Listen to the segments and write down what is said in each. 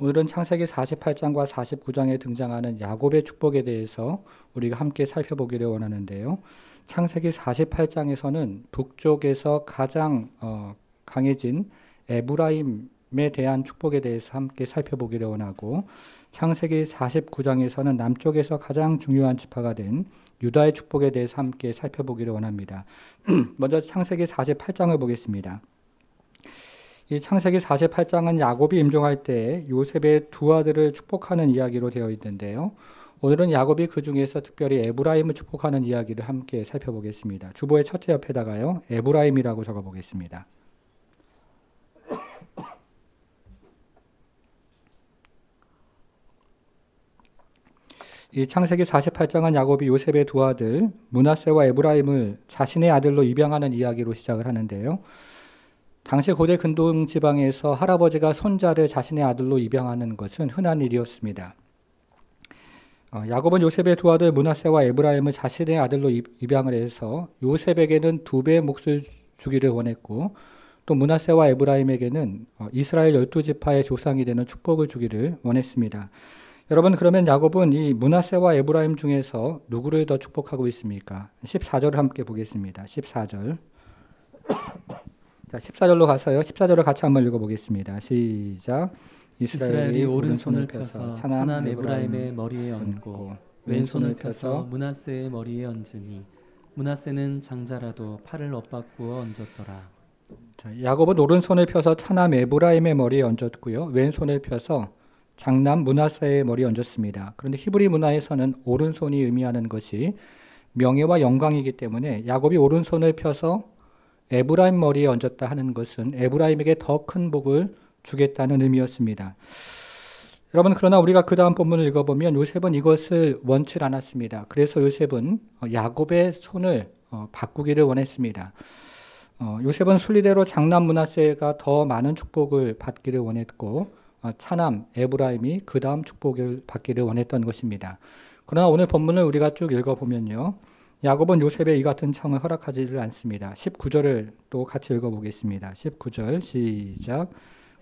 오늘은 창세기 48장과 49장에 등장하는 야곱의 축복에 대해서 우리가 함께 살펴보기를 원하는데요. 창세기 48장에서는 북쪽에서 가장 강해진 에브라임에 대한 축복에 대해서 함께 살펴보기를 원하고, 창세기 49장에서는 남쪽에서 가장 중요한 지파가 된 유다의 축복에 대해서 함께 살펴보기를 원합니다. 먼저 창세기 48장을 보겠습니다. 이 창세기 48장은 야곱이 임종할 때 요셉의 두 아들을 축복하는 이야기로 되어 있는데요. 오늘은 야곱이 그 중에서 특별히 에브라임을 축복하는 이야기를 함께 살펴보겠습니다. 주보의 첫째 옆에다가요, 에브라임이라고 적어보겠습니다. 이 창세기 48장은 야곱이 요셉의 두 아들 므낫세와 에브라임을 자신의 아들로 입양하는 이야기로 시작을 하는데요. 당시 고대 근동 지방에서 할아버지가 손자를 자신의 아들로 입양하는 것은 흔한 일이었습니다. 야곱은 요셉의 두 아들 므낫세와 에브라임을 자신의 아들로 입양을 해서 요셉에게는 2배의 몫을 주기를 원했고, 또 므낫세와 에브라임에게는 이스라엘 12지파의 조상이 되는 축복을 주기를 원했습니다. 여러분, 그러면 야곱은 이 므낫세와 에브라임 중에서 누구를 더 축복하고 있습니까? 14절을 함께 보겠습니다. 14절. 자, 14절로 가서요. 14절을 같이 한번 읽어보겠습니다. 시작. 이스라엘이 오른손을 펴서 차남 에브라임의 머리에 얹고 왼손을 펴서 므낫세의 머리에 얹으니 므낫세는 장자라도 팔을 엇바꾸어 얹었더라. 자, 야곱은 오른손을 펴서 차남 에브라임의 머리에 얹었고요. 왼손을 펴서 장남 므낫세의 머리에 얹었습니다. 그런데 히브리 문화에서는 오른손이 의미하는 것이 명예와 영광이기 때문에 야곱이 오른손을 펴서 에브라임 머리에 얹었다 하는 것은 에브라임에게 더 큰 복을 주겠다는 의미였습니다. 여러분, 그러나 우리가 그 다음 본문을 읽어보면 요셉은 이것을 원치 않았습니다. 그래서 요셉은 야곱의 손을 바꾸기를 원했습니다. 요셉은 순리대로 장남 므낫세가 더 많은 축복을 받기를 원했고, 차남 에브라임이 그 다음 축복을 받기를 원했던 것입니다. 그러나 오늘 본문을 우리가 쭉 읽어보면요, 야곱은 요셉의 이 같은 청을 허락하지를 않습니다. 19절을 또 같이 읽어보겠습니다. 19절 시작.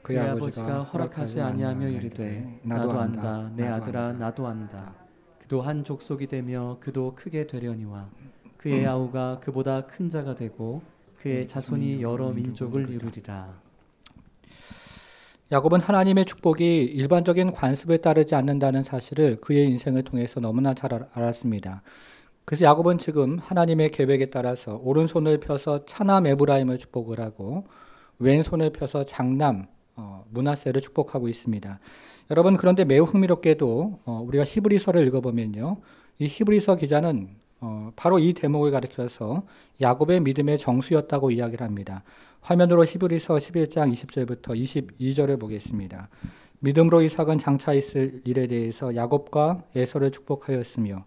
그의 아버지가 허락하지 아니하며 이르되 나도 안다 내 아들아 나도 안다. 그도 한 족속이 되며 그도 크게 되려니와 그의 아우가 그보다 큰 자가 되고 그의 자손이 여러 민족을 이루리라. 야곱은 하나님의 축복이 일반적인 관습을 따르지 않는다는 사실을 그의 인생을 통해서 너무나 잘 알았습니다. 그래서 야곱은 지금 하나님의 계획에 따라서 오른손을 펴서 차남 에브라임을 축복을 하고 왼손을 펴서 장남 므낫세를 축복하고 있습니다. 여러분, 그런데 매우 흥미롭게도 우리가 히브리서를 읽어보면요, 이 히브리서 기자는 바로 이 대목을 가리켜서 야곱의 믿음의 정수였다고 이야기를 합니다. 화면으로 히브리서 11장 20절부터 22절을 보겠습니다. 믿음으로 이삭은 장차 있을 일에 대해서 야곱과 에서를 축복하였으며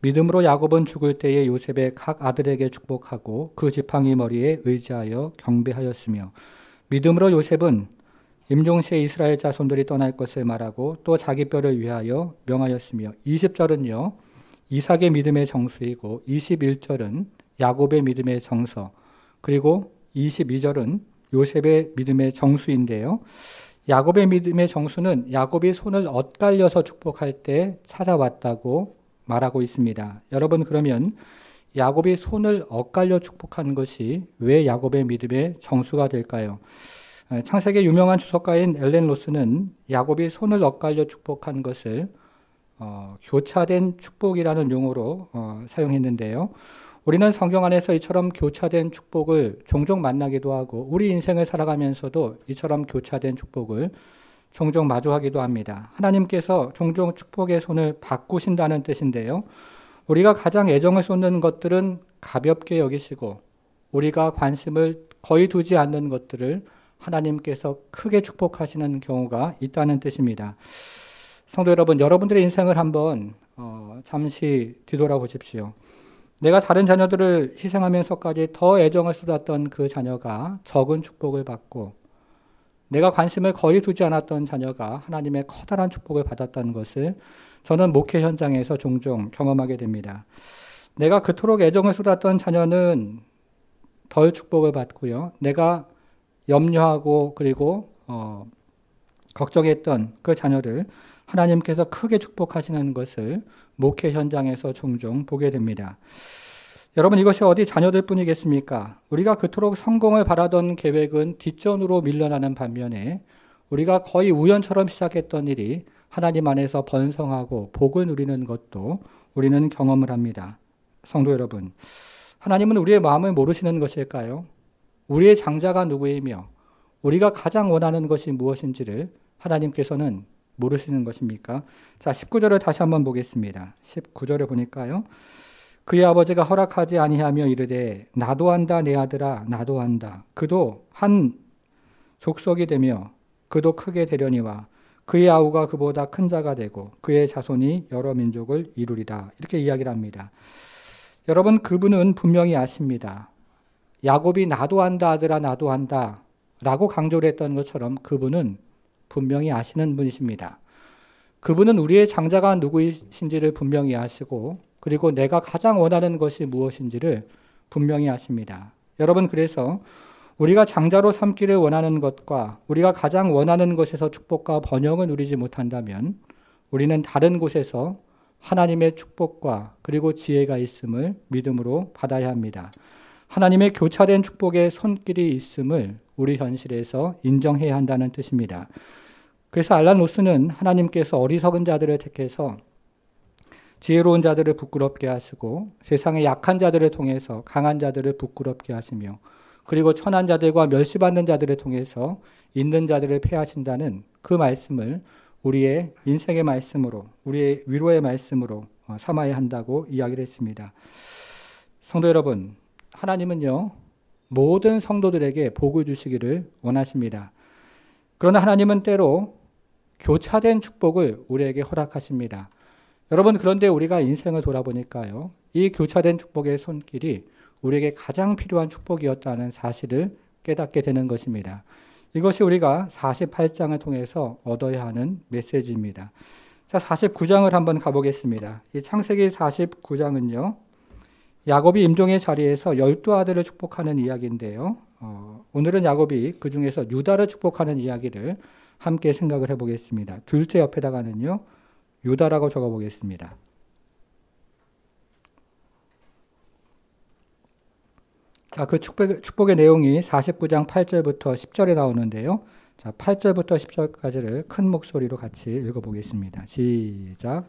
믿음으로 야곱은 죽을 때에 요셉의 각 아들에게 축복하고 그 지팡이 머리에 의지하여 경배하였으며 믿음으로 요셉은 임종시에 이스라엘 자손들이 떠날 것을 말하고 또 자기 뼈를 위하여 명하였으며 20절은요 이삭의 믿음의 정수이고 21절은 야곱의 믿음의 정서, 그리고 22절은 요셉의 믿음의 정수인데요. 야곱의 믿음의 정수는 야곱이 손을 엇갈려서 축복할 때 찾아왔다고 말하고 있습니다. 여러분, 그러면 야곱이 손을 엇갈려 축복한 것이 왜 야곱의 믿음의 정수가 될까요? 창세기 유명한 주석가인 엘렌 로스는 야곱이 손을 엇갈려 축복한 것을 교차된 축복이라는 용어로 사용했는데요. 우리는 성경 안에서 이처럼 교차된 축복을 종종 만나기도 하고 우리 인생을 살아가면서도 이처럼 교차된 축복을 종종 마주하기도 합니다. 하나님께서 종종 축복의 손을 바꾸신다는 뜻인데요. 우리가 가장 애정을 쏟는 것들은 가볍게 여기시고 우리가 관심을 거의 두지 않는 것들을 하나님께서 크게 축복하시는 경우가 있다는 뜻입니다. 성도 여러분, 여러분들의 인생을 한번 잠시 뒤돌아보십시오. 내가 다른 자녀들을 희생하면서까지 더 애정을 쏟았던 그 자녀가 적은 축복을 받고 내가 관심을 거의 두지 않았던 자녀가 하나님의 커다란 축복을 받았다는 것을 저는 목회 현장에서 종종 경험하게 됩니다. 내가 그토록 애정을 쏟았던 자녀는 덜 축복을 받고요. 내가 염려하고 그리고 걱정했던 그 자녀를 하나님께서 크게 축복하시는 것을 목회 현장에서 종종 보게 됩니다. 여러분, 이것이 어디 자녀들 뿐이겠습니까? 우리가 그토록 성공을 바라던 계획은 뒷전으로 밀려나는 반면에 우리가 거의 우연처럼 시작했던 일이 하나님 안에서 번성하고 복을 누리는 것도 우리는 경험을 합니다. 성도 여러분, 하나님은 우리의 마음을 모르시는 것일까요? 우리의 장자가 누구이며 우리가 가장 원하는 것이 무엇인지를 하나님께서는 모르시는 것입니까? 자, 19절을 다시 한번 보겠습니다. 19절에 보니까요. 그의 아버지가 허락하지 아니하며 이르되 나도 한다 내 아들아 나도 한다. 그도 한 족속이 되며 그도 크게 되려니와 그의 아우가 그보다 큰 자가 되고 그의 자손이 여러 민족을 이루리라. 이렇게 이야기를 합니다. 여러분, 그분은 분명히 아십니다. 야곱이 나도 한다 아들아 나도 한다 라고 강조를 했던 것처럼 그분은 분명히 아시는 분이십니다. 그분은 우리의 장자가 누구이신지를 분명히 아시고 그리고 내가 가장 원하는 것이 무엇인지를 분명히 아십니다. 여러분, 그래서 우리가 장자로 삼기를 원하는 것과 우리가 가장 원하는 것에서 축복과 번영을 누리지 못한다면 우리는 다른 곳에서 하나님의 축복과 그리고 지혜가 있음을 믿음으로 받아야 합니다. 하나님의 교차된 축복의 손길이 있음을 우리 현실에서 인정해야 한다는 뜻입니다. 그래서 알란 로스는 하나님께서 어리석은 자들을 택해서 지혜로운 자들을 부끄럽게 하시고 세상의 약한 자들을 통해서 강한 자들을 부끄럽게 하시며 그리고 천한 자들과 멸시받는 자들을 통해서 있는 자들을 폐하신다는 그 말씀을 우리의 인생의 말씀으로 우리의 위로의 말씀으로 삼아야 한다고 이야기를 했습니다. 성도 여러분, 하나님은요 모든 성도들에게 복을 주시기를 원하십니다. 그러나 하나님은 때로 교차된 축복을 우리에게 허락하십니다. 여러분, 그런데 우리가 인생을 돌아보니까요, 이 교차된 축복의 손길이 우리에게 가장 필요한 축복이었다는 사실을 깨닫게 되는 것입니다. 이것이 우리가 48장을 통해서 얻어야 하는 메시지입니다. 자, 49장을 한번 가보겠습니다. 이 창세기 49장은요, 야곱이 임종의 자리에서 12아들을 축복하는 이야기인데요. 오늘은 야곱이 그 중에서 유다를 축복하는 이야기를 함께 생각을 해보겠습니다. 둘째 옆에다가는요, 유다라고 적어보겠습니다. 자, 그 축복의 내용이 49장 8절부터 10절에 나오는데요. 자, 8절부터 10절까지를 큰 목소리로 같이 읽어보겠습니다. 시작.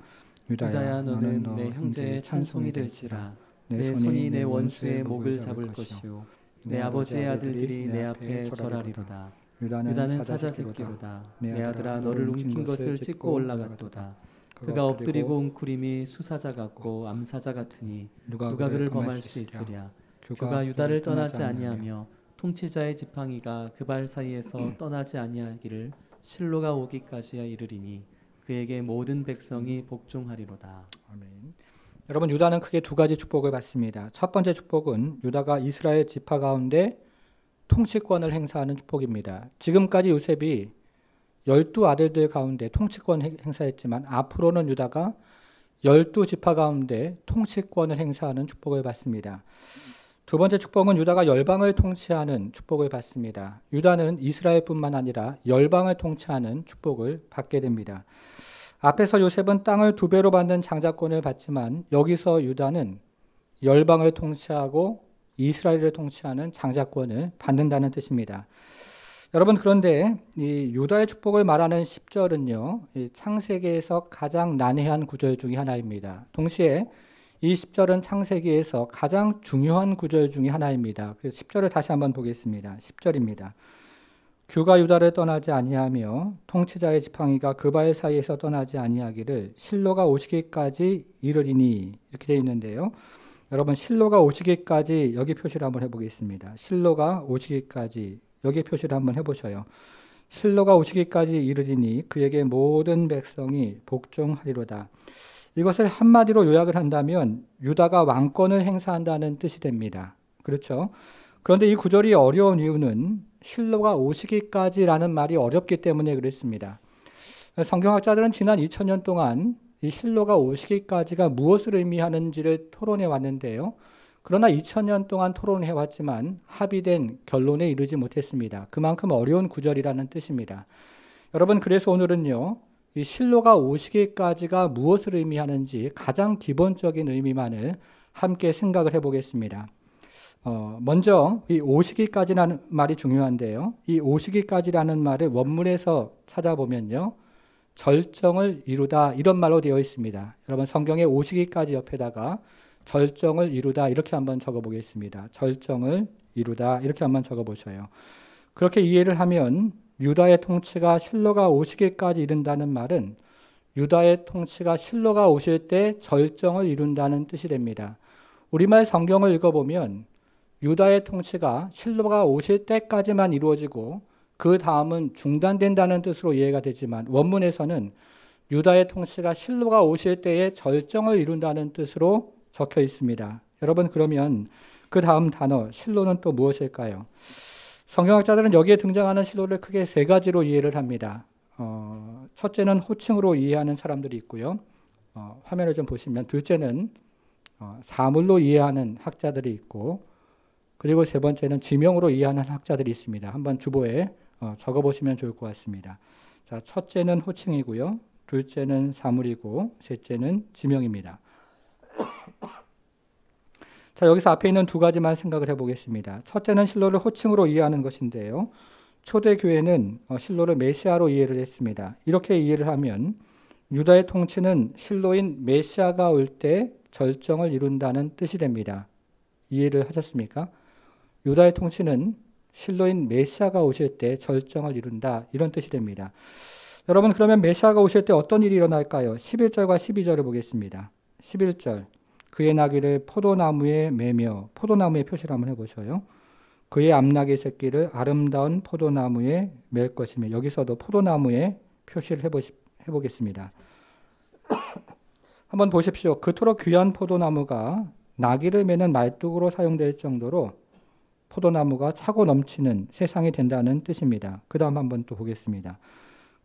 유다야, 너는 내 형제의 찬송이 될지라. 내 손이 내 원수의 목을 잡을 것이요 내 아버지의 아들들이 내 앞에 절하리로다. 유다는 사자 새끼로다. 내 아들아, 너를 움킨 것을 찢고 올라갔도다. 그가 엎드리고 웅크림이 수사자 같고 암사자 같으니 누가 그를 범할 수 있으랴. 그가 유다를 떠나지 아니하며 통치자의 지팡이가 그 발 사이에서 떠나지 아니하기를 실로가 오기까지 이르리니 그에게 모든 백성이 복종하리로다. 아멘. 여러분, 유다는 크게 두 가지 축복을 받습니다. 첫 번째 축복은 유다가 이스라엘 지파 가운데 통치권을 행사하는 축복입니다. 지금까지 요셉이 12아들들 가운데 통치권 행사했지만 앞으로는 유다가 12지파 가운데 통치권을 행사하는 축복을 받습니다. 두 번째 축복은 유다가 열방을 통치하는 축복을 받습니다. 유다는 이스라엘뿐만 아니라 열방을 통치하는 축복을 받게 됩니다. 앞에서 요셉은 땅을 2배로 받는 장자권을 받지만 여기서 유다는 열방을 통치하고 이스라엘을 통치하는 장자권을 받는다는 뜻입니다. 여러분, 그런데 이 유다의 축복을 말하는 10절은요, 이 창세기에서 가장 난해한 구절 중에 하나입니다. 동시에 이 10절은 창세기에서 가장 중요한 구절 중에 하나입니다. 그래서 10절을 다시 한번 보겠습니다. 10절입니다. 규가 유다를 떠나지 아니하며 통치자의 지팡이가 그 발 사이에서 떠나지 아니하기를 실로가 오시기까지 이르리니, 이렇게 되어 있는데요. 여러분, 실로가 오시기까지 여기 표시를 한번 해보겠습니다. 실로가 오시기까지 여기 표시를 한번 해보셔요. 실로가 오시기까지 이르리니 그에게 모든 백성이 복종하리로다. 이것을 한마디로 요약을 한다면 유다가 왕권을 행사한다는 뜻이 됩니다. 그렇죠? 그런데 이 구절이 어려운 이유는 실로가 오시기까지라는 말이 어렵기 때문에 그렇습니다. 성경학자들은 지난 2000년 동안 이 실로가 오시기까지가 무엇을 의미하는지를 토론해 왔는데요. 그러나 2000년 동안 토론해 왔지만 합의된 결론에 이르지 못했습니다. 그만큼 어려운 구절이라는 뜻입니다. 여러분, 그래서 오늘은요, 이 실로가 오시기까지가 무엇을 의미하는지 가장 기본적인 의미만을 함께 생각을 해보겠습니다. 먼저 이 오시기까지라는 말이 중요한데요. 이 오시기까지라는 말을 원문에서 찾아보면요, 절정을 이루다 이런 말로 되어 있습니다. 여러분, 성경에 오시기까지 옆에다가 절정을 이루다 이렇게 한번 적어보겠습니다. 절정을 이루다 이렇게 한번 적어보셔요. 그렇게 이해를 하면 유다의 통치가 실로가 오시기까지 이른다는 말은 유다의 통치가 실로가 오실 때 절정을 이룬다는 뜻이 됩니다. 우리말 성경을 읽어보면 유다의 통치가 실로가 오실 때까지만 이루어지고 그 다음은 중단된다는 뜻으로 이해가 되지만 원문에서는 유다의 통치가 실로가 오실 때에 절정을 이룬다는 뜻으로 적혀 있습니다. 여러분, 그러면 그 다음 단어 실로는 또 무엇일까요? 성경학자들은 여기에 등장하는 실로를 크게 세 가지로 이해를 합니다. 첫째는 호칭으로 이해하는 사람들이 있고요. 화면을 좀 보시면 둘째는 사물로 이해하는 학자들이 있고, 그리고 세 번째는 지명으로 이해하는 학자들이 있습니다. 한번 주보에 적어보시면 좋을 것 같습니다. 자, 첫째는 호칭이고요. 둘째는 사물이고, 셋째는 지명입니다. 자, 여기서 앞에 있는 두 가지만 생각을 해보겠습니다. 첫째는 실로를 호칭으로 이해하는 것인데요. 초대교회는 실로를 메시아로 이해를 했습니다. 이렇게 이해를 하면 유다의 통치는 실로인 메시아가 올 때 절정을 이룬다는 뜻이 됩니다. 이해를 하셨습니까? 유다의 통치는 실로인 메시아가 오실 때 절정을 이룬다 이런 뜻이 됩니다. 여러분, 그러면 메시아가 오실 때 어떤 일이 일어날까요? 11절과 12절을 보겠습니다. 11절 그의 나귀를 포도나무에 매며 포도나무의 표시를 한번 해보셔요. 그의 암나귀 새끼를 아름다운 포도나무에 맬 것이며 여기서도 포도나무에 표시를 해보겠습니다. 한번 보십시오. 그토록 귀한 포도나무가 나귀를 매는 말뚝으로 사용될 정도로 포도나무가 차고 넘치는 세상이 된다는 뜻입니다. 그 다음 한번 또 보겠습니다.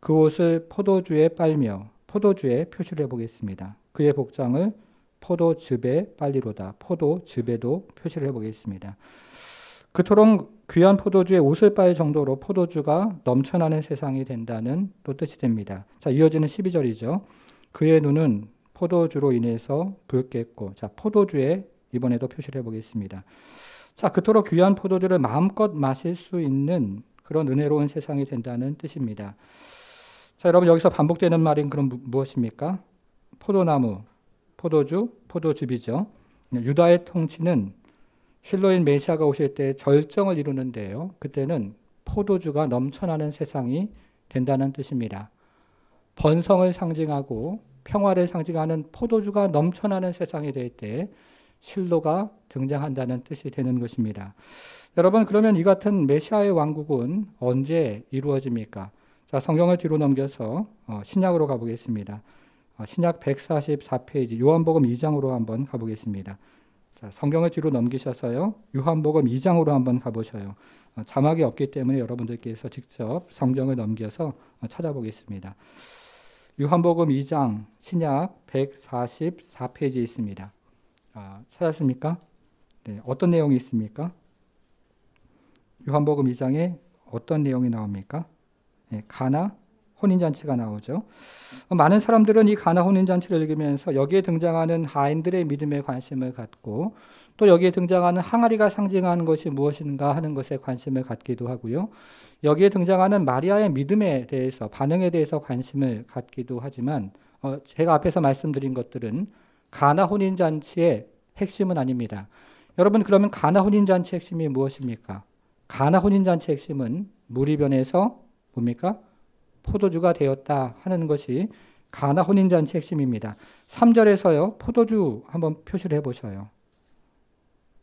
그 옷을 포도주에 빨며 포도주에 표시를 해보겠습니다. 그의 복장을 포도즙에 빨리로다. 포도즙에도 표시를 해보겠습니다. 그토록 귀한 포도주에 옷을 빨 정도로 포도주가 넘쳐나는 세상이 된다는 또 뜻이 됩니다. 자, 이어지는 12절이죠. 그의 눈은 포도주로 인해서 붉겠고, 자, 포도주에 이번에도 표시를 해보겠습니다. 자, 그토록 귀한 포도주를 마음껏 마실 수 있는 그런 은혜로운 세상이 된다는 뜻입니다. 자, 여러분, 여기서 반복되는 말인 그럼 무엇입니까? 포도나무, 포도주, 포도즙이죠. 유다의 통치는 실로인 메시아가 오실 때 절정을 이루는데요. 그때는 포도주가 넘쳐나는 세상이 된다는 뜻입니다. 번성을 상징하고 평화를 상징하는 포도주가 넘쳐나는 세상이 될 때 실로가 등장한다는 뜻이 되는 것입니다. 여러분, 그러면 이 같은 메시아의 왕국은 언제 이루어집니까? 자, 성경을 뒤로 넘겨서 신약으로 가보겠습니다. 신약 144페이지 요한복음 2장으로 한번 가보겠습니다. 자, 성경을 뒤로 넘기셔서요. 요한복음 2장으로 한번 가보셔요. 자막이 없기 때문에 여러분들께서 직접 성경을 넘겨서 찾아보겠습니다. 요한복음 2장 신약 144페이지에 있습니다. 찾았습니까? 네, 어떤 내용이 있습니까? 요한복음 2장에 어떤 내용이 나옵니까? 네, 가나 혼인잔치가 나오죠. 많은 사람들은 이 가나 혼인잔치를 읽으면서 여기에 등장하는 하인들의 믿음에 관심을 갖고 또 여기에 등장하는 항아리가 상징하는 것이 무엇인가 하는 것에 관심을 갖기도 하고요. 여기에 등장하는 마리아의 믿음에 대해서, 반응에 대해서 관심을 갖기도 하지만 제가 앞에서 말씀드린 것들은 가나 혼인잔치의 핵심은 아닙니다. 여러분, 그러면 가나 혼인잔치의 핵심이 무엇입니까? 가나 혼인잔치의 핵심은 물이 변해서 뭡니까? 포도주가 되었다 하는 것이 가나 혼인잔치 핵심입니다. 3절에서요. 포도주 한번 표시를 해보셔요.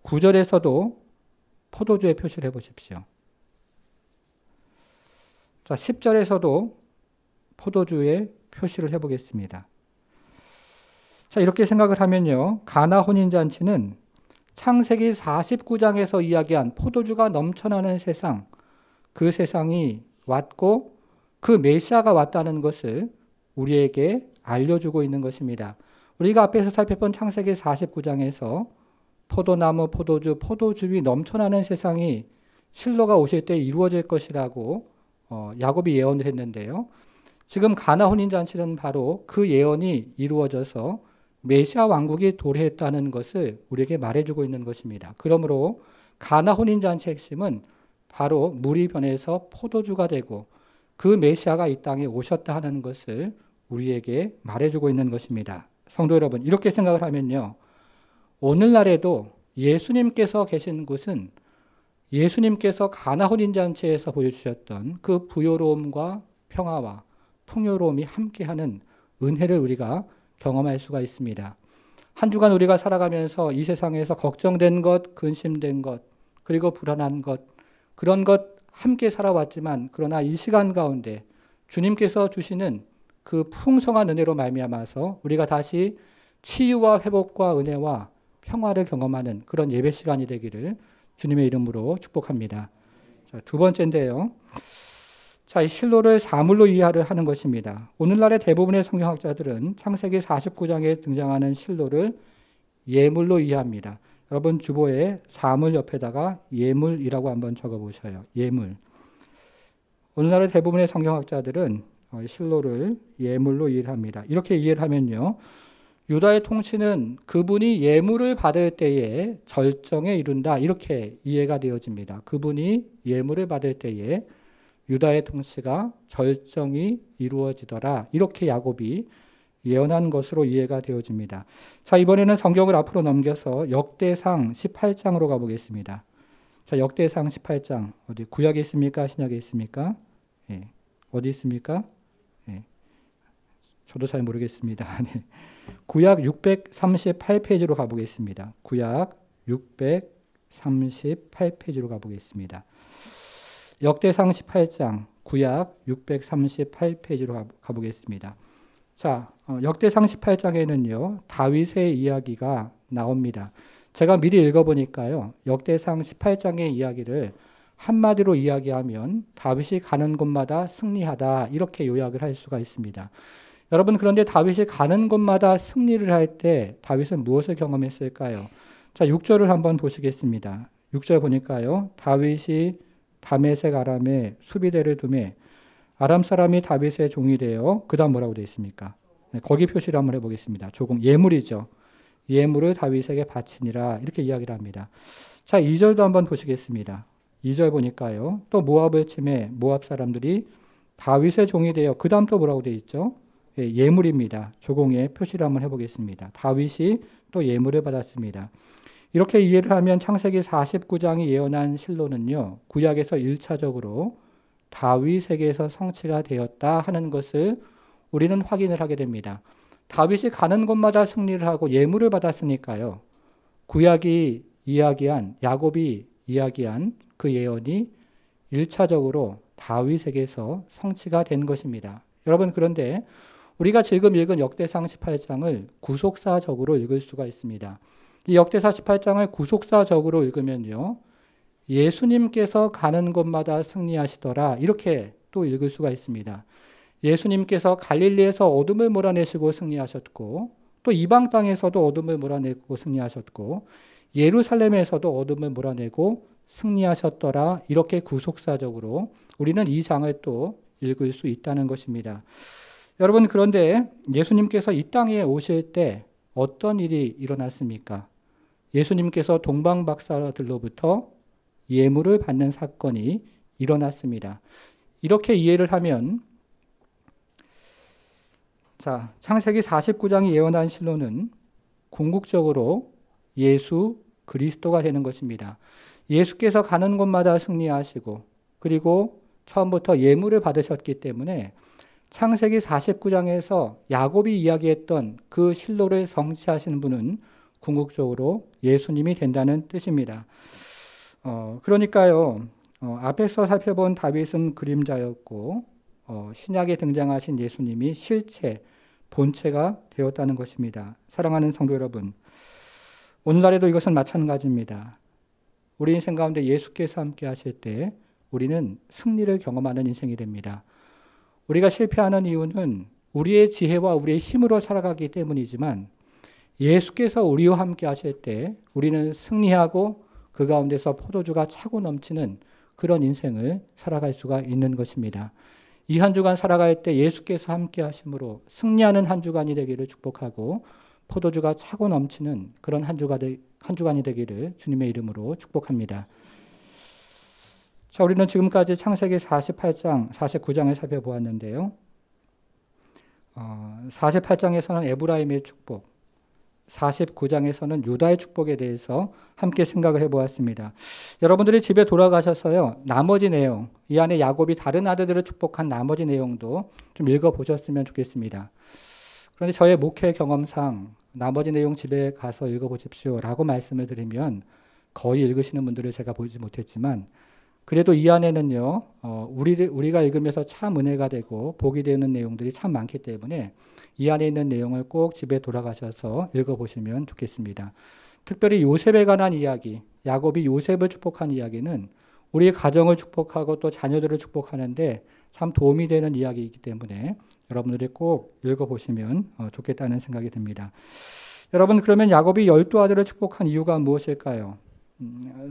9절에서도 포도주에 표시를 해보십시오. 자, 10절에서도 포도주에 표시를 해보겠습니다. 자, 이렇게 생각을 하면요. 가나 혼인잔치는 창세기 49장에서 이야기한 포도주가 넘쳐나는 세상, 그 세상이 왔고 그 메시아가 왔다는 것을 우리에게 알려주고 있는 것입니다. 우리가 앞에서 살펴본 창세기 49장에서 포도나무, 포도주, 포도즙이 넘쳐나는 세상이 실로가 오실 때 이루어질 것이라고 야곱이 예언을 했는데요. 지금 가나 혼인잔치는 바로 그 예언이 이루어져서 메시아 왕국이 도래했다는 것을 우리에게 말해주고 있는 것입니다. 그러므로 가나 혼인잔치의 핵심은 바로 물이 변해서 포도주가 되고 그 메시아가 이 땅에 오셨다 하는 것을 우리에게 말해주고 있는 것입니다. 성도 여러분, 이렇게 생각을 하면요, 오늘날에도 예수님께서 계신 곳은 예수님께서 가나 혼인잔치에서 보여주셨던 그 부요로움과 평화와 풍요로움이 함께하는 은혜를 우리가 경험할 수가 있습니다. 한 주간 우리가 살아가면서 이 세상에서 걱정된 것, 근심된 것, 그리고 불안한 것, 그런 것 함께 살아왔지만 그러나 이 시간 가운데 주님께서 주시는 그 풍성한 은혜로 말미암아서 우리가 다시 치유와 회복과 은혜와 평화를 경험하는 그런 예배 시간이 되기를 주님의 이름으로 축복합니다. 자, 두 번째인데요. 자, 이 실로를 사물로 이해를 하는 것입니다. 오늘날의 대부분의 성경학자들은 창세기 49장에 등장하는 실로를 예물로 이해합니다. 여러분 주보에 사물 옆에다가 예물이라고 한번 적어보셔요. 예물. 오늘날의 대부분의 성경학자들은 실로를 예물로 이해를 합니다. 이렇게 이해를 하면요, 유다의 통치는 그분이 예물을 받을 때에 절정에 이른다, 이렇게 이해가 되어집니다. 그분이 예물을 받을 때에 유다의 통치가 절정이 이루어지더라, 이렇게 야곱이 예언한 것으로 이해가 되어집니다. 자, 이번에는 성경을 앞으로 넘겨서 역대상 18장으로 가보겠습니다. 자, 역대상 18장 어디 구약에 있습니까? 신약에 있습니까? 예. 어디 있습니까? 예. 저도 잘 모르겠습니다. 네. 구약 638페이지로 가보겠습니다. 구약 638페이지로 가보겠습니다. 역대상 18장 구약 638페이지로 가보겠습니다. 자, 역대상 18장에는요, 다윗의 이야기가 나옵니다. 제가 미리 읽어보니까요, 역대상 18장의 이야기를 한마디로 이야기하면 다윗이 가는 곳마다 승리하다, 이렇게 요약을 할 수가 있습니다. 여러분, 그런데 다윗이 가는 곳마다 승리를 할 때 다윗은 무엇을 경험했을까요? 자, 6절을 한번 보시겠습니다. 6절 보니까요, 다윗이 다메섹 아람에 수비대를 두매 아람 사람이 다윗의 종이 되어, 그 다음 뭐라고 되어 있습니까? 네, 거기 표시를 한번 해보겠습니다. 조금 예물이죠. 예물을 다윗에게 바치니라, 이렇게 이야기를 합니다. 자, 2절도 한번 보시겠습니다. 2절 보니까요, 또 모압을 치매 모압 사람들이 다윗의 종이 되어, 그 다음 또 뭐라고 되어 있죠? 예, 예물입니다. 조공에 표시를 한번 해보겠습니다. 다윗이 또 예물을 받았습니다. 이렇게 이해를 하면 창세기 49장이 예언한 실로는요, 구약에서 1차적으로 다윗에게서 성취가 되었다 하는 것을 우리는 확인을 하게 됩니다. 다윗이 가는 곳마다 승리를 하고 예물을 받았으니까요, 구약이 이야기한, 야곱이 이야기한 그 예언이 1차적으로 다윗에게서 성취가 된 것입니다. 여러분, 그런데 우리가 지금 읽은 역대상 18장을 구속사적으로 읽을 수가 있습니다. 이 역대사 18장을 구속사적으로 읽으면요, 예수님께서 가는 곳마다 승리하시더라, 이렇게 또 읽을 수가 있습니다. 예수님께서 갈릴리에서 어둠을 몰아내시고 승리하셨고, 또 이방 땅에서도 어둠을 몰아내고 승리하셨고, 예루살렘에서도 어둠을 몰아내고 승리하셨더라, 이렇게 구속사적으로 우리는 이 장을 또 읽을 수 있다는 것입니다. 여러분, 그런데 예수님께서 이 땅에 오실 때 어떤 일이 일어났습니까? 예수님께서 동방박사들로부터 예물을 받는 사건이 일어났습니다. 이렇게 이해를 하면, 자, 창세기 49장이 예언한 실로는 궁극적으로 예수 그리스도가 되는 것입니다. 예수께서 가는 곳마다 승리하시고, 그리고 처음부터 예물을 받으셨기 때문에 창세기 49장에서 야곱이 이야기했던 그 실로를 성취하시는 분은 궁극적으로 예수님이 된다는 뜻입니다. 그러니까요, 앞에서 살펴본 다윗은 그림자였고, 신약에 등장하신 예수님이 실체, 본체가 되었다는 것입니다. 사랑하는 성도 여러분, 오늘날에도 이것은 마찬가지입니다. 우리 인생 가운데 예수께서 함께 하실 때 우리는 승리를 경험하는 인생이 됩니다. 우리가 실패하는 이유는 우리의 지혜와 우리의 힘으로 살아가기 때문이지만, 예수께서 우리와 함께 하실 때 우리는 승리하고 그 가운데서 포도주가 차고 넘치는 그런 인생을 살아갈 수가 있는 것입니다. 이 한 주간 살아갈 때 예수께서 함께 하심으로 승리하는 한 주간이 되기를 축복하고 포도주가 차고 넘치는 그런 한 주간이 되기를 주님의 이름으로 축복합니다. 자, 우리는 지금까지 창세기 48장, 49장을 살펴보았는데요. 48장에서는 에브라임의 축복, 49장에서는 유다의 축복에 대해서 함께 생각을 해보았습니다. 여러분들이 집에 돌아가셔서요, 나머지 내용, 이 안에 야곱이 다른 아들들을 축복한 나머지 내용도 좀 읽어보셨으면 좋겠습니다. 그런데 저의 목회 경험상 나머지 내용 집에 가서 읽어보십시오 라고 말씀을 드리면 거의 읽으시는 분들을 제가 보지 못했지만 그래도 이 안에는요, 우리가 읽으면서 참 은혜가 되고 복이 되는 내용들이 참 많기 때문에 이 안에 있는 내용을 꼭 집에 돌아가셔서 읽어보시면 좋겠습니다. 특별히 요셉에 관한 이야기, 야곱이 요셉을 축복한 이야기는 우리 가정을 축복하고 또 자녀들을 축복하는데 참 도움이 되는 이야기이기 때문에 여러분들이 꼭 읽어보시면 좋겠다는 생각이 듭니다. 여러분, 그러면 야곱이 12아들을 축복한 이유가 무엇일까요?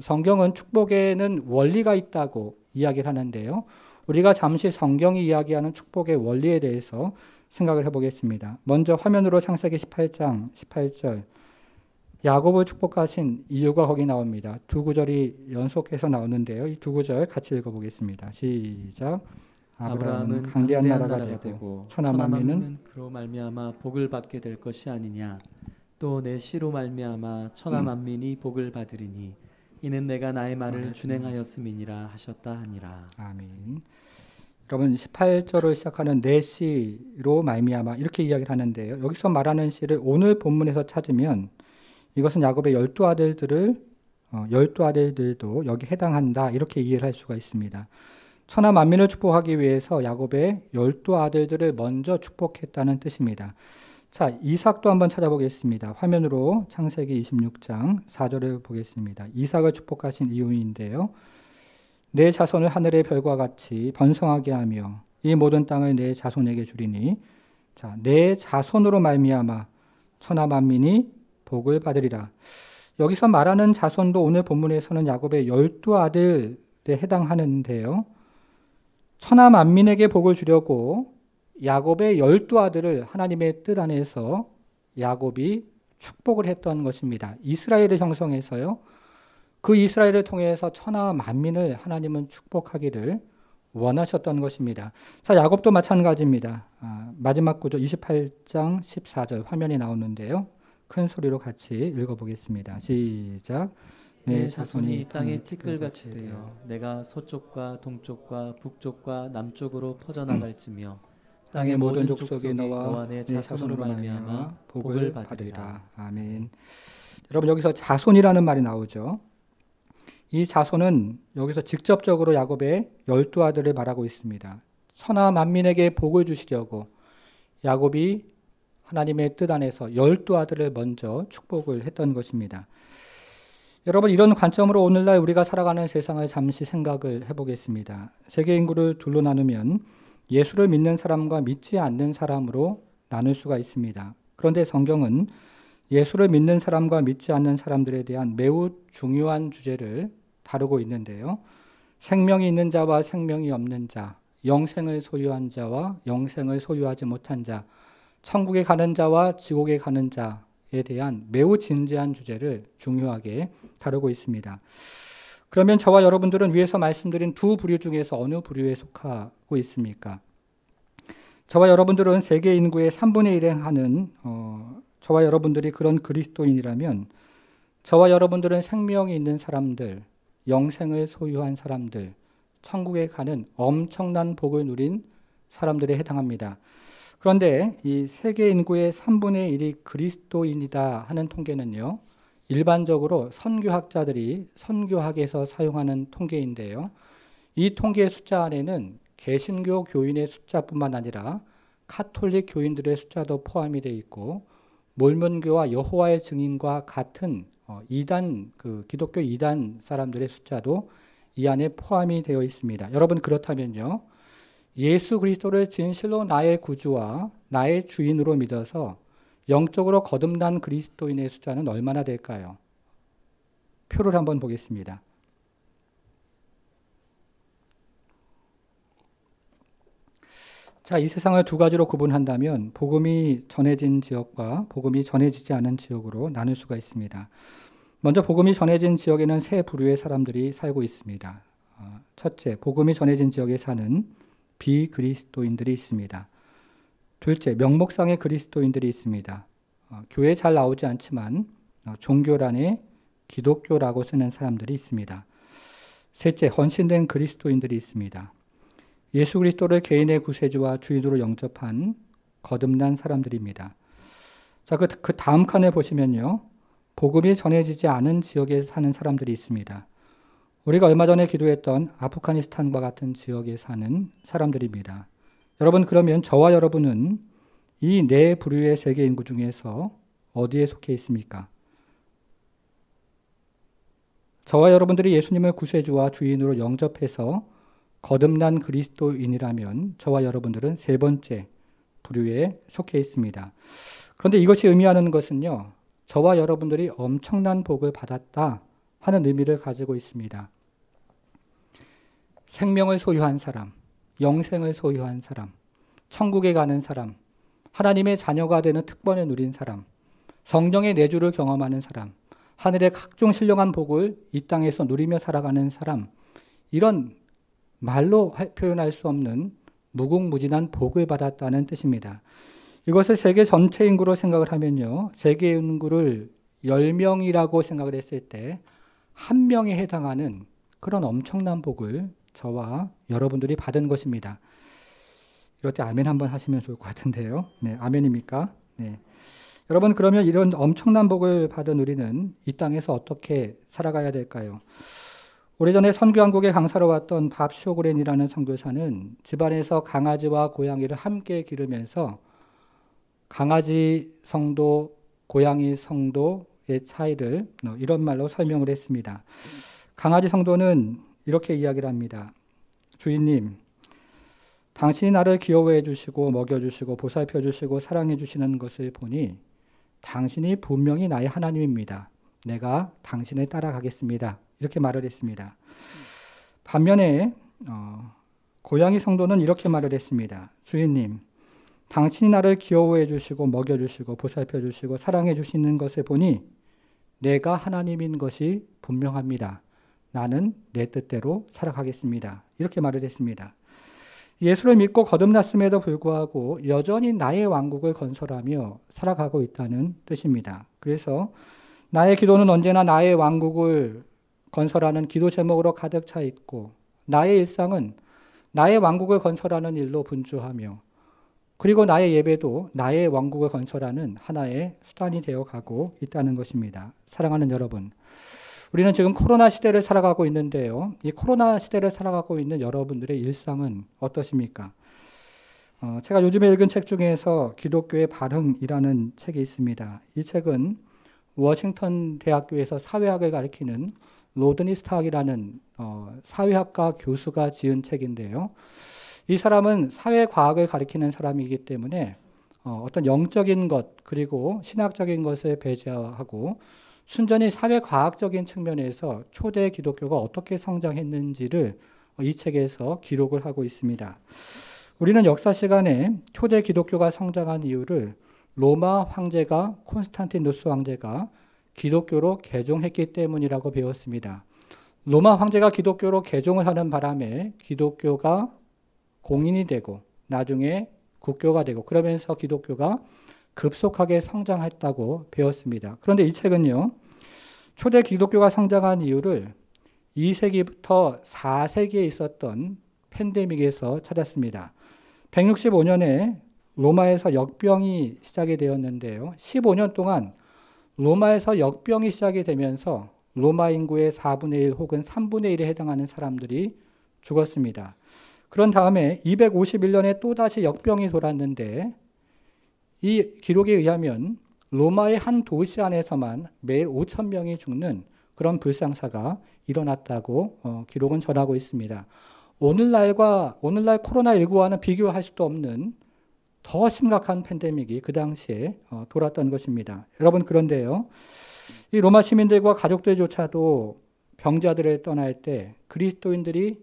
성경은 축복에는 원리가 있다고 이야기를 하는데요. 우리가 잠시 성경이 이야기하는 축복의 원리에 대해서 생각을 해보겠습니다. 먼저 화면으로 창세기 18장 18절 야곱을 축복하신 이유가 거기 나옵니다. 두 구절이 연속해서 나오는데요. 이 두 구절 같이 읽어보겠습니다. 시작. 아브라함은 강대한 나라가 되고 천하만민은 그로 말미암아 복을 받게 될 것이 아니냐. 또 내 씨로 말미암아 천하만민이 복을 받으리니 이는 내가 나의 말을 준행하였음이니라 하셨다 하니라. 아멘. 여러분 18절을 시작하는 내 씨로 말미암아 이렇게 이야기를 하는데요. 여기서 말하는 씨를 오늘 본문에서 찾으면 이것은 야곱의 12아들들도 여기 해당한다 이렇게 이해를 할 수가 있습니다. 천하 만민을 축복하기 위해서 야곱의 12아들들을 먼저 축복했다는 뜻입니다. 자, 이삭도 한번 찾아보겠습니다. 화면으로 창세기 26장 4절을 보겠습니다. 이삭을 축복하신 이유인데요. 내 자손을 하늘의 별과 같이 번성하게 하며 이 모든 땅을 내 자손에게 주리니 자, 내 자손으로 말미암아 천하 만민이 복을 받으리라. 여기서 말하는 자손도 오늘 본문에서는 야곱의 12아들에 해당하는데요. 천하 만민에게 복을 주려고 야곱의 12아들을 하나님의 뜻 안에서 야곱이 축복을 했던 것입니다. 이스라엘을 형성해서요. 그 이스라엘을 통해서 천하 만민을 하나님은 축복하기를 원하셨던 것입니다. 자, 야곱도 마찬가지입니다. 마지막 구절 28장 14절 화면에 나오는데요. 큰 소리로 같이 읽어보겠습니다. 시작. 내 자손이 땅에 티끌같이 되어 내가 서쪽과 동쪽과 북쪽과 남쪽으로 퍼져나갈지며 땅의 모든 족속이 너와 내 자손으로 말미암아 복을 받으리라. 아멘. 여러분 여기서 자손이라는 말이 나오죠. 이 자손은 여기서 직접적으로 야곱의 12아들을 말하고 있습니다. 천하 만민에게 복을 주시려고 야곱이 하나님의 뜻 안에서 12아들을 먼저 축복을 했던 것입니다. 여러분 이런 관점으로 오늘날 우리가 살아가는 세상을 잠시 생각을 해보겠습니다. 세계 인구를 둘로 나누면 예수를 믿는 사람과 믿지 않는 사람으로 나눌 수가 있습니다. 그런데 성경은 예수를 믿는 사람과 믿지 않는 사람들에 대한 매우 중요한 주제를 다루고 있는데요. 생명이 있는 자와 생명이 없는 자, 영생을 소유한 자와 영생을 소유하지 못한 자, 천국에 가는 자와 지옥에 가는 자에 대한 매우 진지한 주제를 중요하게 다루고 있습니다. 그러면 저와 여러분들은 위에서 말씀드린 두 부류 중에서 어느 부류에 속하고 있습니까? 저와 여러분들은 세계 인구의 3분의 1에 하는 저와 여러분들이 그런 그리스도인이라면 저와 여러분들은 생명이 있는 사람들, 영생을 소유한 사람들, 천국에 가는 엄청난 복을 누린 사람들에 해당합니다. 그런데 이 세계 인구의 3분의 1이 그리스도인이다 하는 통계는요. 일반적으로 선교학자들이 선교학에서 사용하는 통계인데요. 이 통계의 숫자 안에는 개신교 교인의 숫자뿐만 아니라 카톨릭 교인들의 숫자도 포함이 되어 있고 몰몬교와 여호와의 증인과 같은 기독교 이단 사람들의 숫자도 이 안에 포함이 되어 있습니다. 여러분 그렇다면요. 예수 그리스도를 진실로 나의 구주와 나의 주인으로 믿어서 영적으로 거듭난 그리스도인의 숫자는 얼마나 될까요? 표를 한번 보겠습니다. 자, 이 세상을 두 가지로 구분한다면 복음이 전해진 지역과 복음이 전해지지 않은 지역으로 나눌 수가 있습니다. 먼저 복음이 전해진 지역에는 세 부류의 사람들이 살고 있습니다. 첫째, 복음이 전해진 지역에 사는 비그리스도인들이 있습니다. 둘째, 명목상의 그리스도인들이 있습니다. 교회에 잘 나오지 않지만 종교란에 기독교라고 쓰는 사람들이 있습니다. 셋째, 헌신된 그리스도인들이 있습니다. 예수 그리스도를 개인의 구세주와 주인으로 영접한 거듭난 사람들입니다. 자, 그 다음 칸에 보시면요, 복음이 전해지지 않은 지역에 사는 사람들이 있습니다. 우리가 얼마 전에 기도했던 아프가니스탄과 같은 지역에 사는 사람들입니다. 여러분, 그러면 저와 여러분은 이 네 부류의 세계 인구 중에서 어디에 속해 있습니까? 저와 여러분들이 예수님을 구세주와 주인으로 영접해서 거듭난 그리스도인이라면 저와 여러분들은 세 번째 부류에 속해 있습니다. 그런데 이것이 의미하는 것은요, 저와 여러분들이 엄청난 복을 받았다 하는 의미를 가지고 있습니다. 생명을 소유한 사람, 영생을 소유한 사람, 천국에 가는 사람, 하나님의 자녀가 되는 특권을 누린 사람, 성령의 내주를 경험하는 사람, 하늘의 각종 신령한 복을 이 땅에서 누리며 살아가는 사람, 이런 말로 표현할 수 없는 무궁무진한 복을 받았다는 뜻입니다. 이것을 세계 전체 인구로 생각을 하면요, 세계 인구를 10명이라고 생각을 했을 때 1명에 해당하는 그런 엄청난 복을 저와 여러분들이 받은 것입니다. 이럴 때 아멘 한번 하시면 좋을 것 같은데요. 네, 아멘입니까? 네. 여러분, 그러면 이런 엄청난 복을 받은 우리는 이 땅에서 어떻게 살아가야 될까요? 오래전에 선교한국에 강사로 왔던 밥 쇼그렌이라는 선교사는 집안에서 강아지와 고양이를 함께 기르면서 강아지 성도, 고양이 성도의 차이를 이런 말로 설명을 했습니다. 강아지 성도는 이렇게 이야기를 합니다. 주인님, 당신이 나를 귀여워해 주시고 먹여주시고 보살펴 주시고 사랑해 주시는 것을 보니 당신이 분명히 나의 하나님입니다. 내가 당신을 따라가겠습니다. 이렇게 말을 했습니다. 반면에 고양이 성도는 이렇게 말을 했습니다. 주인님, 당신이 나를 귀여워해 주시고 먹여주시고 보살펴 주시고 사랑해 주시는 것을 보니 내가 하나님인 것이 분명합니다. 나는 내 뜻대로 살아가겠습니다. 이렇게 말을 했습니다. 예수를 믿고 거듭났음에도 불구하고 여전히 나의 왕국을 건설하며 살아가고 있다는 뜻입니다. 그래서 나의 기도는 언제나 나의 왕국을 건설하는 기도 제목으로 가득 차 있고, 나의 일상은 나의 왕국을 건설하는 일로 분주하며, 그리고 나의 예배도 나의 왕국을 건설하는 하나의 수단이 되어 가고 있다는 것입니다. 사랑하는 여러분, 우리는 지금 코로나 시대를 살아가고 있는데요. 이 코로나 시대를 살아가고 있는 여러분들의 일상은 어떠십니까? 제가 요즘에 읽은 책 중에서 기독교의 발흥이라는 책이 있습니다. 이 책은 워싱턴 대학교에서 사회학을 가르치는 로드니 스탁이라는 사회학과 교수가 지은 책인데요. 이 사람은 사회과학을 가르치는 사람이기 때문에 어떤 영적인 것 그리고 신학적인 것을 배제하고 순전히 사회과학적인 측면에서 초대 기독교가 어떻게 성장했는지를 이 책에서 기록을 하고 있습니다. 우리는 역사 시간에 초대 기독교가 성장한 이유를 로마 황제가 콘스탄티누스 황제가 기독교로 개종했기 때문이라고 배웠습니다. 로마 황제가 기독교로 개종을 하는 바람에 기독교가 공인이 되고 나중에 국교가 되고 그러면서 기독교가 급속하게 성장했다고 배웠습니다. 그런데 이 책은요, 초대 기독교가 성장한 이유를 2세기부터 4세기에 있었던 팬데믹에서 찾았습니다. 165년에 로마에서 역병이 시작이 되었는데요. 15년 동안 로마에서 역병이 시작이 되면서 로마 인구의 4분의 1 혹은 3분의 1에 해당하는 사람들이 죽었습니다. 그런 다음에 251년에 또다시 역병이 돌았는데 이 기록에 의하면 로마의 한 도시 안에서만 매일 5,000명이 죽는 그런 불상사가 일어났다고 기록은 전하고 있습니다. 오늘날 코로나19와는 비교할 수도 없는 더 심각한 팬데믹이 그 당시에 돌았던 것입니다. 여러분, 그런데요, 이 로마 시민들과 가족들조차도 병자들을 떠날 때 그리스도인들이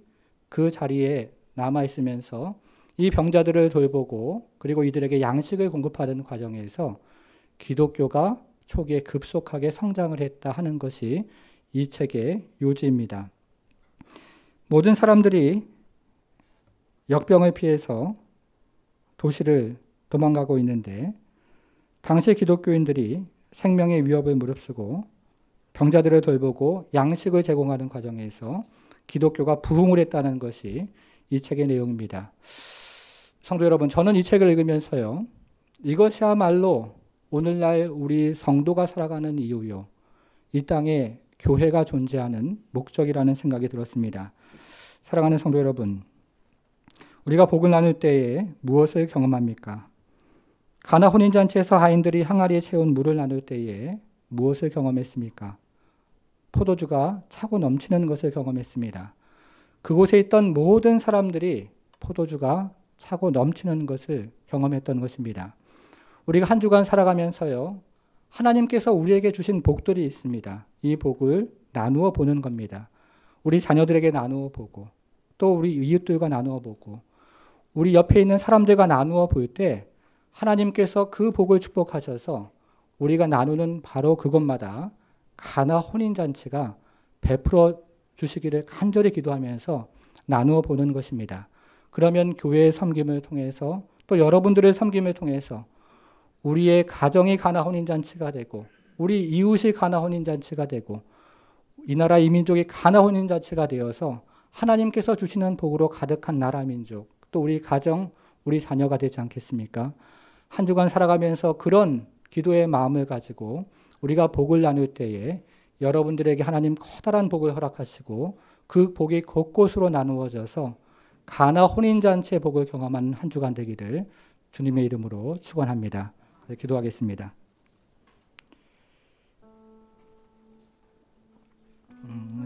그 자리에 남아있으면서 이 병자들을 돌보고 그리고 이들에게 양식을 공급하는 과정에서 기독교가 초기에 급속하게 성장을 했다 하는 것이 이 책의 요지입니다. 모든 사람들이 역병을 피해서 도시를 도망가고 있는데 당시 기독교인들이 생명의 위협을 무릅쓰고 병자들을 돌보고 양식을 제공하는 과정에서 기독교가 부흥을 했다는 것이 이 책의 내용입니다. 성도 여러분, 저는 이 책을 읽으면서요, 이것이야말로 오늘날 우리 성도가 살아가는 이유요, 이 땅에 교회가 존재하는 목적이라는 생각이 들었습니다. 사랑하는 성도 여러분, 우리가 복을 나눌 때에 무엇을 경험합니까? 가나 혼인잔치에서 하인들이 항아리에 채운 물을 나눌 때에 무엇을 경험했습니까? 포도주가 차고 넘치는 것을 경험했습니다. 그곳에 있던 모든 사람들이 포도주가 차고 넘치는 것을 경험했던 것입니다. 우리가 한 주간 살아가면서요, 하나님께서 우리에게 주신 복들이 있습니다. 이 복을 나누어 보는 겁니다. 우리 자녀들에게 나누어 보고, 또 우리 이웃들과 나누어 보고, 우리 옆에 있는 사람들과 나누어 볼 때 하나님께서 그 복을 축복하셔서 우리가 나누는 바로 그것마다 가나 혼인잔치가 베풀어 주시기를 간절히 기도하면서 나누어 보는 것입니다. 그러면 교회의 섬김을 통해서 또 여러분들의 섬김을 통해서 우리의 가정이 가나 혼인잔치가 되고 우리 이웃이 가나 혼인잔치가 되고 이 나라 이 민족이 가나 혼인잔치가 되어서 하나님께서 주시는 복으로 가득한 나라 민족, 또 우리 가정, 우리 자녀가 되지 않겠습니까? 한 주간 살아가면서 그런 기도의 마음을 가지고 우리가 복을 나눌 때에 여러분들에게 하나님 커다란 복을 허락하시고 그 복이 곳곳으로 나누어져서 가나 혼인잔치의 복을 경험하는 한 주간 되기를 주님의 이름으로 축원합니다. 기도하겠습니다.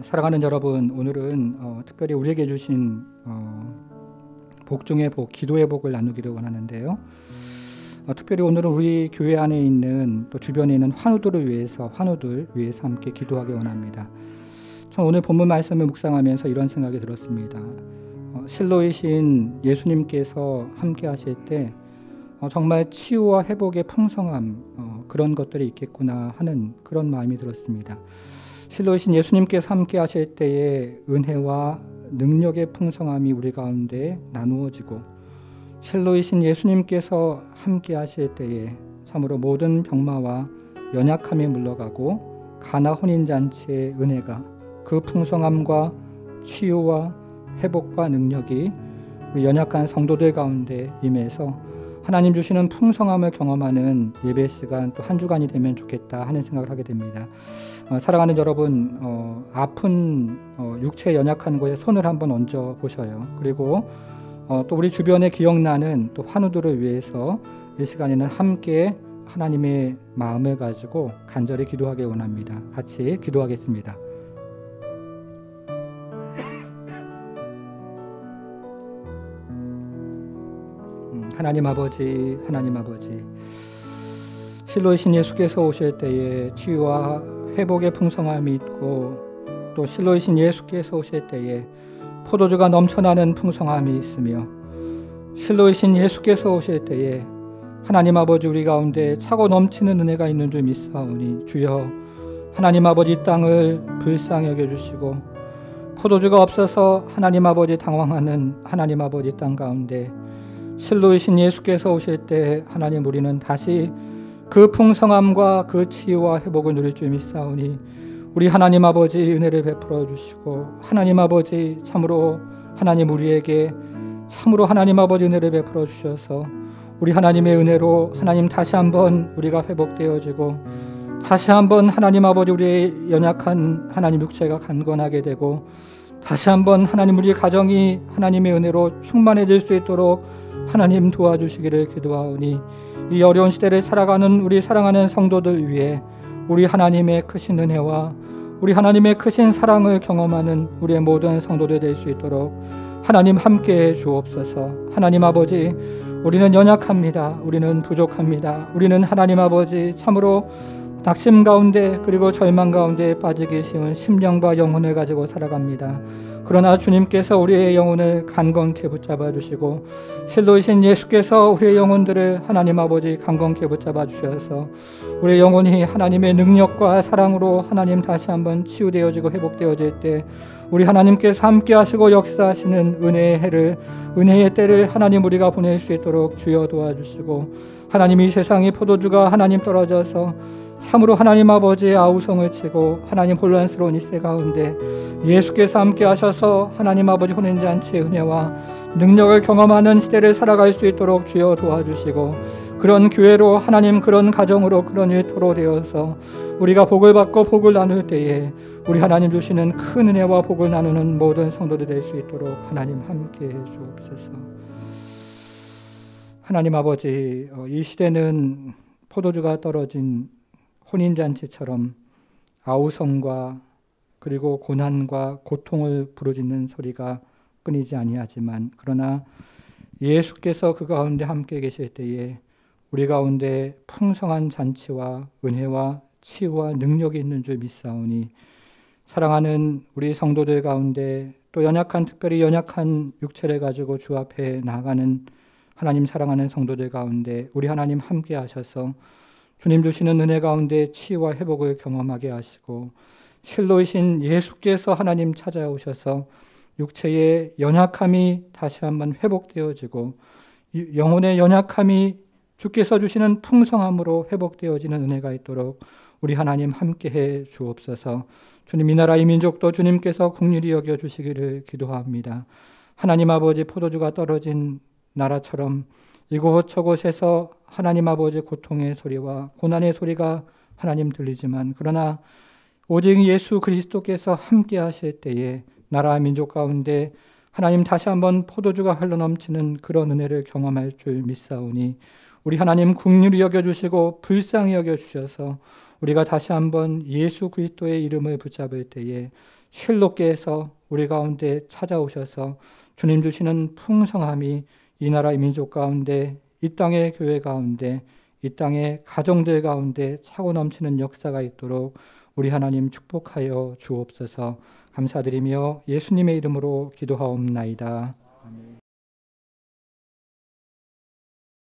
사랑하는 여러분, 오늘은 특별히 우리에게 주신 복 중의 복, 기도의 복을 나누기를 원하는데요. 특별히 오늘은 우리 교회 안에 있는 또 주변에 있는 환우들을 위해서 함께 기도하기 원합니다. 전 오늘 본문 말씀을 묵상하면서 이런 생각이 들었습니다. 실로이신 예수님께서 함께 하실 때 정말 치유와 회복의 풍성함, 그런 것들이 있겠구나 하는 그런 마음이 들었습니다. 실로이신 예수님께서 함께 하실 때에 은혜와 능력의 풍성함이 우리 가운데 나누어지고, 실로이신 예수님께서 함께 하실 때에 참으로 모든 병마와 연약함이 물러가고 가나 혼인잔치의 은혜가, 그 풍성함과 치유와 회복과 능력이 우리 연약한 성도들 가운데 임해서 하나님 주시는 풍성함을 경험하는 예배 시간, 또 한 주간이 되면 좋겠다 하는 생각을 하게 됩니다. 사랑하는 여러분, 아픈 육체에 연약한 곳에 손을 한번 얹어 보셔요. 그리고 또 우리 주변에 기억나는 또 환우들을 위해서 이 시간에는 함께 하나님의 마음을 가지고 간절히 기도하기 원합니다. 같이 기도하겠습니다. 하나님 아버지, 실로이신 예수께서 오실 때에 치유와 회복의 풍성함이 있고, 또 실로이신 예수께서 오실 때에 포도주가 넘쳐나는 풍성함이 있으며, 실로이신 예수께서 오실 때에 하나님 아버지 우리 가운데 차고 넘치는 은혜가 있는 줄 믿사오니, 주여 하나님 아버지 이 땅을 불쌍히 여겨주시고, 포도주가 없어서 하나님 아버지 당황하는 하나님 아버지 땅 가운데 실로이신 예수께서 오실 때 하나님 우리는 다시 그 풍성함과 그 치유와 회복을 누릴 줄 믿사오니, 우리 하나님 아버지 은혜를 베풀어 주시고, 하나님 아버지 참으로 하나님 우리에게 참으로 하나님 아버지 은혜를 베풀어 주셔서 우리 하나님의 은혜로 하나님 다시 한번 우리가 회복되어지고, 다시 한번 하나님 아버지 우리의 연약한 하나님 육체가 강건하게 되고, 다시 한번 하나님 우리 가정이 하나님의 은혜로 충만해질 수 있도록 하나님 도와주시기를 기도하오니, 이 어려운 시대를 살아가는 우리 사랑하는 성도들 위해 우리 하나님의 크신 은혜와 우리 하나님의 크신 사랑을 경험하는 우리의 모든 성도들 될 수 있도록 하나님 함께해 주옵소서. 하나님 아버지, 우리는 연약합니다. 우리는 부족합니다. 우리는 하나님 아버지 참으로 낙심 가운데 그리고 절망 가운데 빠지기 쉬운 심령과 영혼을 가지고 살아갑니다. 그러나 주님께서 우리의 영혼을 강건케 붙잡아 주시고 실로이신 예수께서 우리의 영혼들을 하나님 아버지 강건케 붙잡아 주셔서 우리의 영혼이 하나님의 능력과 사랑으로 하나님 다시 한번 치유되어지고 회복되어질 때 우리 하나님께서 함께 하시고 역사하시는 은혜의 해를, 은혜의 때를 하나님 우리가 보낼 수 있도록 주여 도와주시고, 하나님 이 세상의 포도주가 하나님 떨어져서 참으로 하나님 아버지의 아우성을 치고 하나님 혼란스러운 이 세 가운데 예수께서 함께 하셔서 하나님 아버지 혼인잔치의 은혜와 능력을 경험하는 시대를 살아갈 수 있도록 주여 도와주시고, 그런 교회로 하나님, 그런 가정으로, 그런 일터로 되어서 우리가 복을 받고 복을 나눌 때에 우리 하나님 주시는 큰 은혜와 복을 나누는 모든 성도들 될 수 있도록 하나님 함께해 주옵소서. 하나님 아버지, 이 시대는 포도주가 떨어진 혼인잔치처럼 아우성과 그리고 고난과 고통을 부르짖는 소리가 끊이지 아니하지만, 그러나 예수께서 그 가운데 함께 계실 때에 우리 가운데 풍성한 잔치와 은혜와 치유와 능력이 있는 줄 믿사오니, 사랑하는 우리 성도들 가운데 또 연약한, 특별히 연약한 육체를 가지고 주 앞에 나아가는 하나님 사랑하는 성도들 가운데 우리 하나님 함께 하셔서 주님 주시는 은혜 가운데 치유와 회복을 경험하게 하시고, 실로이신 예수께서 하나님 찾아오셔서 육체의 연약함이 다시 한번 회복되어지고 영혼의 연약함이 주께서 주시는 풍성함으로 회복되어지는 은혜가 있도록 우리 하나님 함께해 주옵소서. 주님, 이 나라 이 민족도 주님께서 긍휼히 여겨 주시기를 기도합니다. 하나님 아버지, 포도주가 떨어진 나라처럼 이곳저곳에서 하나님 아버지 고통의 소리와 고난의 소리가 하나님 들리지만, 그러나 오직 예수 그리스도께서 함께 하실 때에 나라 민족 가운데 하나님 다시 한번 포도주가 흘러넘치는 그런 은혜를 경험할 줄 믿사오니, 우리 하나님 긍휼히 여겨주시고 불쌍히 여겨주셔서 우리가 다시 한번 예수 그리스도의 이름을 붙잡을 때에 실로께서 우리 가운데 찾아오셔서 주님 주시는 풍성함이 이 나라 이 민족 가운데, 이 땅의 교회 가운데, 이 땅의 가정들 가운데 차고 넘치는 역사가 있도록 우리 하나님 축복하여 주옵소서. 감사드리며 예수님의 이름으로 기도하옵나이다.